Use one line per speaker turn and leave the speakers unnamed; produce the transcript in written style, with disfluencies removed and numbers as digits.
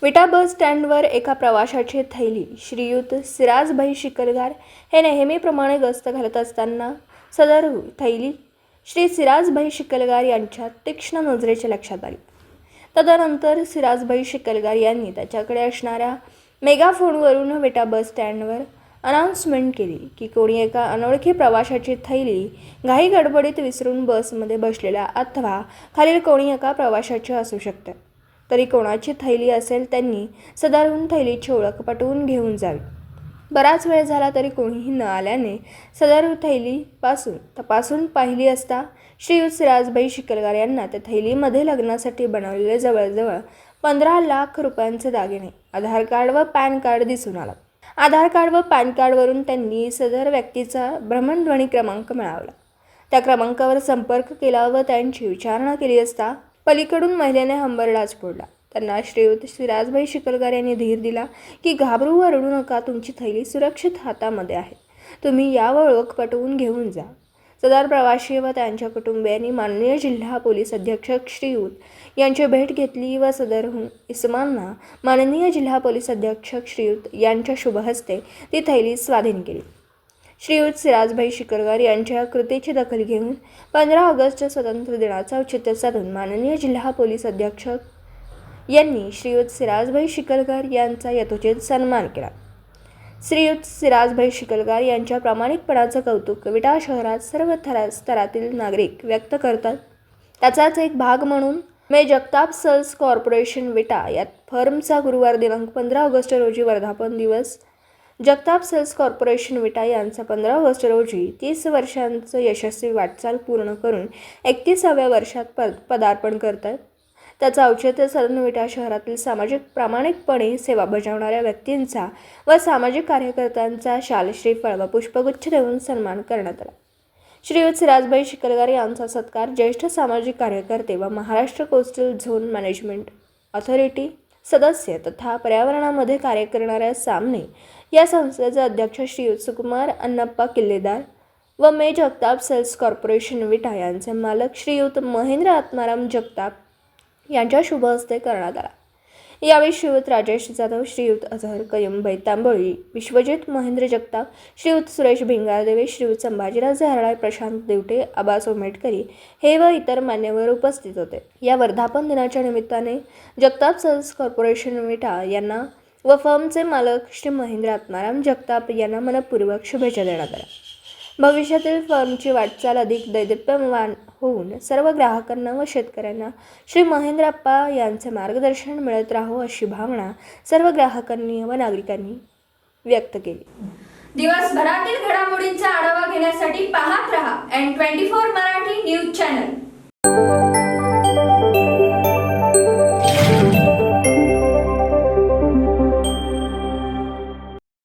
विटा बस स्टँडवर एका प्रवाशाची थैली श्रीयुत सिराजभाई शिकलगार हे नेहमीप्रमाणे गस्त घालत असताना सदर थैली श्री सिराजभाई शिकलगार यांच्या तीक्ष्ण नजरेच्या लक्षात आली. तदनंतर सिराजभाई शिकलगार यांनी त्याच्याकडे असणाऱ्या मेगाफोनवरून विटा बस स्टँडवर अनाउन्समेंट केली की कोणी एका अनोळखी प्रवाशाची थैली घाई गडबडीत विसरून बसमध्ये बसलेला अथवा खालील कोणी एका प्रवाशाचे असू शकते. तरी कोणाची थैली असेल त्यांनी सदरहून थैलीची ओळख पटवून घेऊन जावी. बराच वेळ झाला तरी कोणीही न आल्याने सदर थैली तपासून पाहिली असता श्रीयुत सिराजभाई शिकलगार यांना त्या थैलीमध्ये लग्नासाठी बनवलेले जवळजवळ 15 लाख रुपयांचे दागिने, आधार कार्ड व पॅन कार्ड दिसून आला. आधार कार्ड व पॅन कार्डवरून त्यांनी सदर व्यक्तीचा भ्रमणध्वनी क्रमांक मिळवला. त्या क्रमांकावर संपर्क केला व त्यांची विचारणा केली असता पलीकडून महिलेने हंबरडाच फोडला. त्यांना श्रीयुत सिराजभाई शिकलगार यांनी धीर दिला की घाबरू व रडू नका, तुमची थैली सुरक्षित हातामध्ये आहे, तुम्ही यावर ओळख पटवून घेऊन जा. सदर प्रवासी व त्यांच्या कुटुंबियांनी माननीय जिल्हा पोलीस अधीक्षक श्रीयुत यांची भेट घेतली व सदरहून इसमांना माननीय जिल्हा पोलीस अधीक्षक श्रीयुत यांच्या शुभहस्ते ती थैली स्वाधीन केली. श्रीयुत सिराजभाई शिकलगार यांच्या कृतीची दखल घेऊन 15 ऑगस्ट स्वातंत्र्य दिनाचा औचित्य साधून माननीय जिल्हा पोलीस अधीक्षक यांनी श्रीयुत सिराजभाई शिकलगार यांचा यथोचित सन्मान केला. श्रीयुत सिराजभाई शिकलगार यांच्या प्रामाणिकपणाचं कौतुक विटा शहरात सर्व स्तरातील नागरिक व्यक्त करतात. त्याचाच एक भाग म्हणून मे जगताप सेल्स कॉर्पोरेशन विटा या फर्मचा गुरुवार दिनांक 15 ऑगस्ट रोजी वर्धापन दिवस. जगताप सेल्स कॉर्पोरेशन विटा यांचा 15 ऑगस्ट रोजी 30 वर्षांचं यशस्वी वाटचाल पूर्ण करून 31व्या वर्षात पदार्पण करतात. त्याचं औचित्य साधून विटा शहरातील सामाजिक प्रामाणिकपणे सेवा बजावणाऱ्या व्यक्तींचा व सामाजिक कार्यकर्त्यांचा शाल, श्रीफळ व पुष्पगुच्छ देऊन सन्मान करण्यात आला. श्रीयुत सिराजभाई शिकलगार यांचा सत्कार ज्येष्ठ सामाजिक कार्यकर्ते व Maharashtra coastal zone management authority सदस्य तथा पर्यावरणामध्ये कार्य करणाऱ्या सामने या संस्थेचे अध्यक्ष श्रीयुत सुकुमार अण्णप्पा किल्लेदार व मे जगताप सेल्स कॉर्पोरेशन विटा यांचे मालक श्रीयुत महेंद्र आत्माराम जगताप यांच्या शुभ हस्ते करण्यात आला. यावेळी श्रीयुत राजेश जाधव, श्रीयुत अझहर कय्यूमभाई तांबोळी, विश्वजित महेंद्र जगताप, श्रीयुत सुरेश भिंगारदेवे, श्रीयुत संभाजीराजे हरळाय, प्रशांत देवटे, आबास ओमेटकरी हे व इतर मान्यवर उपस्थित होते. या वर्धापन दिनाच्या निमित्ताने जगताप सेल्स कॉर्पोरेशन विटा यांना व फर्मचे मालक श्री महेंद्र आत्माराम जगताप यांना मनपूर्वक शुभेच्छा देण्यात आल्या. भविष्यातील फर्मची वाटचाल अधिक दैदिप्यमान होऊन सर्व ग्राहकांना व शेतकऱ्यांना श्री महेंद्रप्पा यांचे मार्गदर्शन मिळत राहो अशी भावना सर्व ग्राहकांनी व नागरिकांनी व्यक्त केली.
दिवसभरातील घडामोडींचा आढावा घेण्यासाठी पाहत रहा N24 मराठी न्यूज चॅनल.